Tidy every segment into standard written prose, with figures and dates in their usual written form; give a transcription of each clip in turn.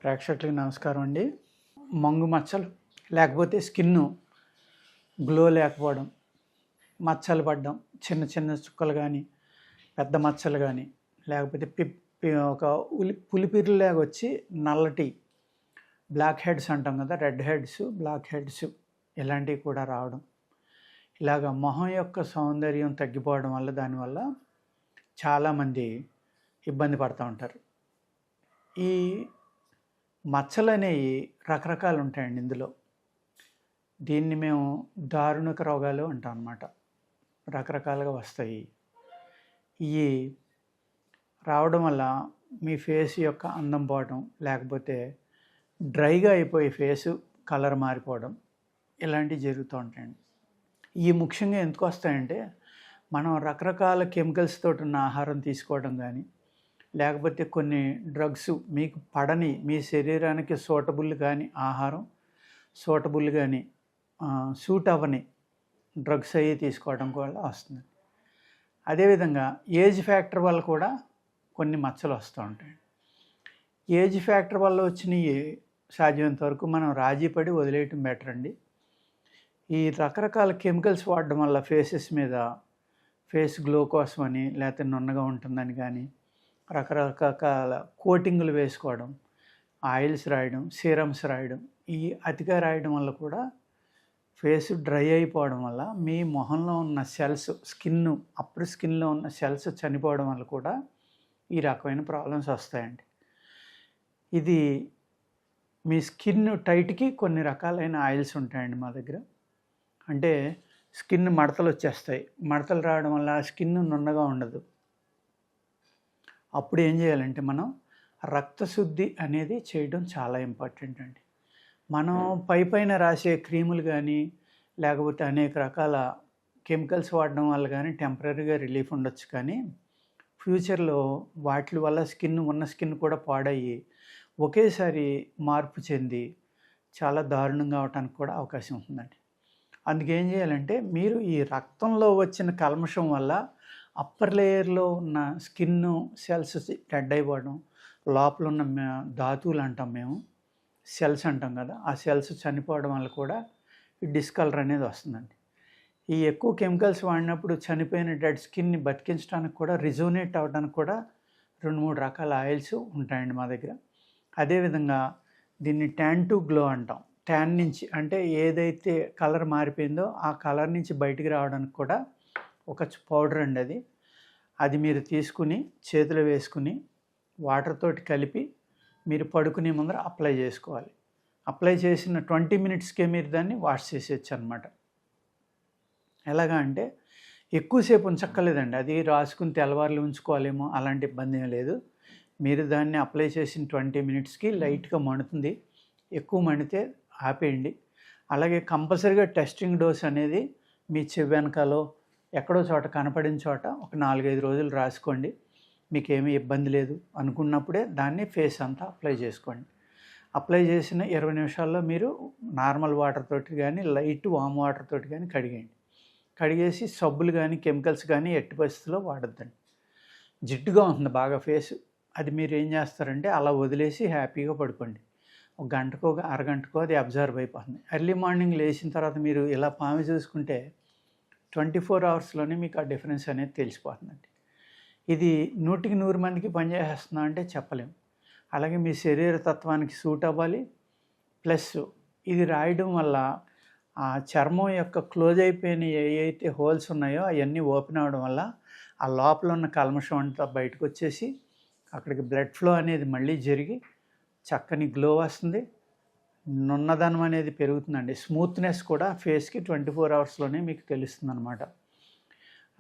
ప్రేక్షకులకి నమస్కారం అండి. మంగు మచ్చలు లేకపోతే స్కిన్ను గ్లో లేకపోవడం, మచ్చలు పడడం, చిన్న చిన్న చుక్కలు కానీ, పెద్ద మచ్చలు కానీ, లేకపోతే ఒక పులిపిరిలాగా వచ్చి నల్లటి బ్లాక్ హెడ్స్ అంటాం కదా, రెడ్ హెడ్స్, బ్లాక్ హెడ్స్ ఇలాంటివి కూడా రావడం, ఇలాగ మొహం యొక్క సౌందర్యం తగ్గిపోవడం వల్ల దానివల్ల చాలామంది ఇబ్బంది పడుతూ ఉంటారు. ఈ మచ్చలు అనేవి రకరకాలు ఉంటాయండి. ఇందులో దీన్ని మేము దారుణక రోగాలు అంటాం అన్నమాట. రకరకాలుగా వస్తాయి. ఇవి రావడం వల్ల మీ ఫేస్ యొక్క అందం పోవడం, లేకపోతే డ్రైగా అయిపోయి ఫేసు కలర్ మారిపోవడం ఇలాంటివి జరుగుతూ ఉంటాయండి. ఈ ముఖ్యంగా ఎందుకు వస్తాయంటే మనం రకరకాల కెమికల్స్ తోటి ఉన్న ఆహారం తీసుకోవడం కానీ, లేకపోతే కొన్ని డ్రగ్స్ మీకు పడని, మీ శరీరానికి సూటబుల్ కానీ ఆహారం, సూటబుల్ కానీ సూట్ అవ్వని డ్రగ్స్ అవి తీసుకోవడం వల్ల వస్తుంది. అదేవిధంగా ఏజ్ ఫ్యాక్టర్ వల్ల కూడా కొన్ని మచ్చలు వస్తూ ఉంటాయి. ఏజ్ ఫ్యాక్టర్ వల్ల వచ్చినవి సాధ్యమైనంత వరకు మనం రాజీ పడి వదిలేయటం బెటర్ అండి. ఈ రకరకాల కెమికల్స్ వాడడం వల్ల ఫేసెస్ మీద ఫేస్ గ్లో కోసమని, లేకపోతే నున్నగా ఉంటుందని కానీ, రకరకాల కోటింగులు వేసుకోవడం, ఆయిల్స్ రాయడం, సీరమ్స్ రాయడం, ఈ అతిగా రాయడం వల్ల కూడా ఫేస్ డ్రై అయిపోవడం వల్ల మీ మొహంలో ఉన్న సెల్స్, అప్పర్ స్కిన్లో ఉన్న సెల్స్ చనిపోవడం వల్ల కూడా ఈ రకమైన ప్రాబ్లమ్స్ వస్తాయండి. ఇది మీ స్కిన్ టైట్కి కొన్ని రకాలైన ఆయిల్స్ ఉంటాయండి మా దగ్గర. అంటే స్కిన్ మడతలు వచ్చేస్తాయి. మడతలు రావడం వల్ల స్కిన్ నున్నగా ఉండదు. అప్పుడు ఏం చేయాలంటే మనం రక్తశుద్ధి అనేది చేయడం చాలా ఇంపార్టెంట్ అండి. మనం పైన రాసే క్రీములు కానీ, లేకపోతే అనేక రకాల కెమికల్స్ వాడడం వల్ల కానీ టెంపరీగా రిలీఫ్ ఉండొచ్చు, కానీ ఫ్యూచర్లో వాటి వల్ల ఉన్న స్కిన్ కూడా పాడయ్యి ఒకేసారి మార్పు చెంది చాలా దారుణంగా అవడానికి కూడా అవకాశం ఉంటుందండి. అందుకేం చేయాలంటే మీరు ఈ రక్తంలో వచ్చిన కల్మషం వల్ల అప్పర్ లేయర్లో ఉన్న స్కిన్ సెల్స్ డెడ్ అయిపోవడం, లోపల ఉన్న ధాతువులు అంటాం మేము, సెల్స్ అంటాం కదా, ఆ సెల్స్ చనిపోవడం వల్ల కూడా ఈ డిస్కలర్ అనేది వస్తుందండి. ఈ ఎక్కువ కెమికల్స్ వాడినప్పుడు చనిపోయిన డెడ్ స్కిన్ని బతికించడానికి కూడా, రిజోనేట్ అవ్వడానికి కూడా 2-3 రకాల ఆయిల్స్ ఉంటాయండి మా దగ్గర. అదేవిధంగా దీన్ని ట్యాన్ టు గ్లో అంటాం. ట్యాన్ నుంచి అంటే ఏదైతే కలర్ మారిపోయిందో ఆ కలర్ నుంచి బయటికి రావడానికి కూడా ఒక పౌడర్ అండి. అది మీరు తీసుకుని చేతిలో వేసుకుని వాటర్ తోటి కలిపి మీరు పడుకునే ముందర అప్లై చేసుకోవాలి. అప్లై చేసిన 20 మినిట్స్కే మీరు దాన్ని వాష్ చేసేయచ్చు అనమాట. ఎలాగా అంటే ఎక్కువసేపు ఉంచక్కర్లేదండి. అది రాసుకుని తెల్లవారులు ఉంచుకోవాలేమో అలాంటి ఇబ్బంది ఏం లేదు. మీరు దాన్ని అప్లై చేసిన 20 మినిట్స్కి లైట్గా మండుతుంది. ఎక్కువ మండితే ఆపేయండి. అలాగే కంపల్సరీగా టెస్టింగ్ డోస్ అనేది మీ చెవి వెనకాలో ఎక్కడో చోట కనపడిన చోట ఒక 4-5 రోజులు రాసుకోండి. మీకేమీ ఇబ్బంది లేదు అనుకున్నప్పుడే దాన్ని ఫేస్ అంతా అప్లై చేసుకోండి. అప్లై చేసిన 20 నిమిషాల్లో మీరు నార్మల్ వాటర్ తోటి కానీ, లైట్ వామ్ వాటర్ తోటి కానీ కడిగేయండి. కడిగేసి సబ్బులు కానీ, కెమికల్స్ కానీ ఎట్టి పరిస్థితుల్లో వాడొద్దండి. జిడ్డుగా ఉంటుంది బాగా ఫేసు. అది మీరు ఏం చేస్తారంటే అలా వదిలేసి హ్యాపీగా పడుకోండి. ఒక గంటకో అరగంటకో అది అబ్జర్వ్ అయిపోతుంది. ఎర్లీ మార్నింగ్ లేచిన తర్వాత మీరు ఇలా పాము చూసుకుంటే 24 అవర్స్లోనే మీకు ఆ డిఫరెన్స్ అనేది తెలిసిపోతుందండి. ఇది 100కి 100 మందికి పనిచేస్తుందా అంటే చెప్పలేము. అలాగే మీ శరీర తత్వానికి సూట్ అవ్వాలి. ప్లస్ ఇది రాయడం వల్ల ఆ చర్మం యొక్క క్లోజ్ అయిపోయిన ఏవైతే హోల్స్ ఉన్నాయో అవన్నీ ఓపెన్ అవ్వడం వల్ల ఆ లోపల ఉన్న కల్మషం అంతా బయటకు వచ్చేసి అక్కడికి బ్లడ్ ఫ్లో అనేది మళ్ళీ జరిగి చక్కని గ్లో వస్తుంది. నున్నదనం అనేది పెరుగుతుందండి. స్మూత్నెస్ కూడా ఫేస్కి 24 అవర్స్లోనే మీకు తెలుస్తుంది అనమాట.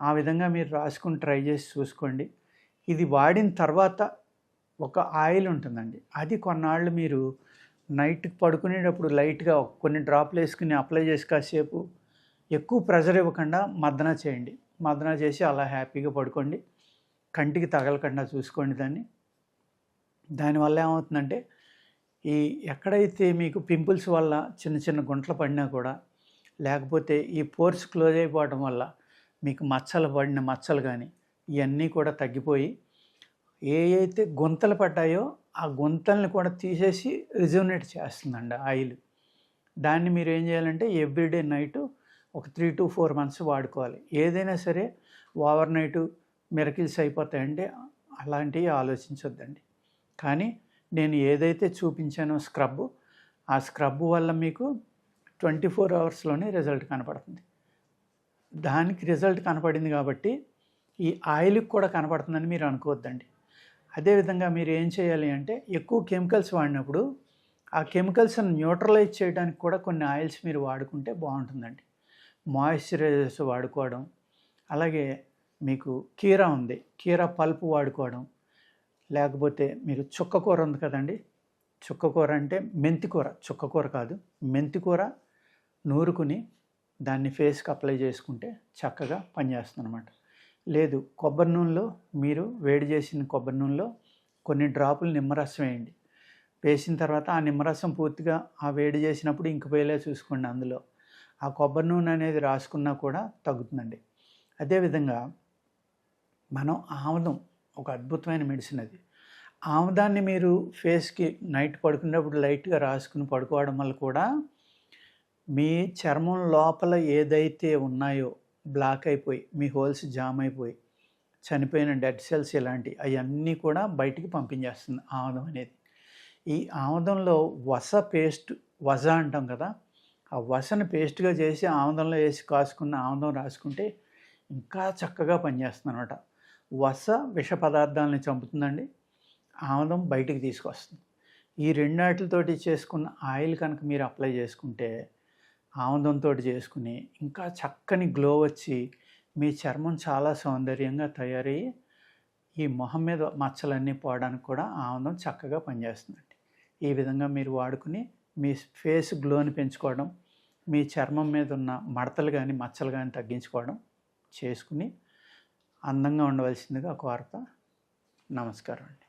ఆ విధంగా మీరు రాసుకుని ట్రై చేసి చూసుకోండి. ఇది వాడిన తర్వాత ఒక ఆయిల్ ఉంటుందండి. అది కొన్నాళ్ళు మీరు నైట్కి పడుకునేటప్పుడు లైట్గా కొన్ని డ్రాప్లు వేసుకుని అప్లై చేసి కాసేపు ఎక్కువ ప్రెజర్ ఇవ్వకుండా మర్దన చేయండి. మర్దన చేసి అలా హ్యాపీగా పడుకోండి. కంటికి తగలకుండా చూసుకోండి దానివల్ల ఏమవుతుందంటే ఎక్కడైతే మీకు పింపుల్స్ వల్ల చిన్న చిన్న గుంటలు పడినా కూడా, లేకపోతే ఈ పోర్స్ క్లోజ్ అయిపోవడం వల్ల మీకు మచ్చలు కానీ ఇవన్నీ కూడా తగ్గిపోయి ఏ అయితే గుంతలు పడ్డాయో ఆ గుంతల్ని కూడా తీసేసి రిజువనేట్ చేస్తుందండి ఆయిల్. దాన్ని మీరు ఏం చేయాలంటే ఎవ్రీడే నైటు ఒక 3 to 4 మంత్స్ వాడుకోవాలి. ఏదైనా సరే ఓవర్ నైటు మిరకిల్స్ అయిపోతాయంటే అలాంటివి ఆలోచించొద్దండి. కానీ నేను ఏదైతే చూపించానో స్క్రబ్బు, ఆ స్క్రబ్ వల్ల మీకు 24 అవర్స్‌లోనే రిజల్ట్ కనపడుతుంది. దానికి రిజల్ట్ కనపడింది కాబట్టి ఈ ఆయిల్‌కి కూడా కనపడుతుందని మీరు అనుకోవద్దండి. అదేవిధంగా మీరు ఏం చేయాలి అంటే ఎక్కువ కెమికల్స్ వాడినప్పుడు ఆ కెమికల్స్‌ని న్యూట్రలైజ్ చేయడానికి కూడా కొన్ని ఆయిల్స్ మీరు వాడుకుంటే బాగుంటుందండి. మాయిశ్చరైజర్స్ వాడుకోవడం, అలాగే మీకు కీరా ఉంది, కీరా పల్ప్ వాడుకోవడం, లేకపోతే మీరు చుక్కకూర ఉంది కదండి, చుక్కకూర అంటే మెంతికూర, చుక్కకూర కాదు, మెంతికూర నూరుకుని దాన్ని ఫేస్కి అప్లై చేసుకుంటే చక్కగా పనిచేస్తుందన్నమాట. లేదు కొబ్బరి నూనెలో మీరు వేడి చేసిన కొబ్బరి నూనెలో కొన్ని డ్రాపులు నిమ్మరసం వేయండి. వేసిన తర్వాత ఆ నిమ్మరసం పూర్తిగా ఆ వేడి చేసినప్పుడు ఇంకిపోయేలా చూసుకోండి. అందులో ఆ కొబ్బరి నూనె అనేది రాసుకున్నా కూడా తగ్గుతుందండి. అదేవిధంగా మనం ఆముదం ఒక అద్భుతమైన మెడిసిన్ అది. ఆముదాన్ని మీరు ఫేస్కి నైట్ పడుకునేటప్పుడు లైట్గా రాసుకుని పడుకోవడం వల్ల కూడా మీ చర్మం లోపల ఏదైతే ఉన్నాయో బ్లాక్ అయిపోయి మీ హోల్స్ జామ్ అయిపోయి చనిపోయిన డెడ్ సెల్స్ ఇలాంటివి అవన్నీ కూడా బయటికి పంపించేస్తుంది ఆముదం అనేది. ఈ ఆముదంలో వస అంటాం కదా, ఆ వసను పేస్ట్గా చేసి ఆముదంలో వేసి కాసుకున్న ఆముదం రాసుకుంటే ఇంకా చక్కగా పనిచేస్తుంది అనమాట. వస విష పదార్థాలని చంపుతుందండి, ఆముదం బయటికి తీసుకొస్తుంది. ఈ రెండాటితోటి చేసుకున్న ఆయిల్ కనుక మీరు అప్లై చేసుకుంటే ఆముదంతో చేసుకుని ఇంకా చక్కని గ్లో వచ్చి మీ చర్మం చాలా సౌందర్యంగా తయారయ్యి ఈ మొహం మీద మచ్చలన్నీ పోవడానికి కూడా ఆముదం చక్కగా పనిచేస్తుందండి. ఈ విధంగా మీరు వాడుకుని మీ ఫేస్ గ్లోని పెంచుకోవడం, మీ చర్మం మీద ఉన్న మడతలు కానీ మచ్చలు కానీ తగ్గించుకోవడం చేసుకుని అందంగా ఉండవలసిందిగా కోరతా. నమస్కారం అండి.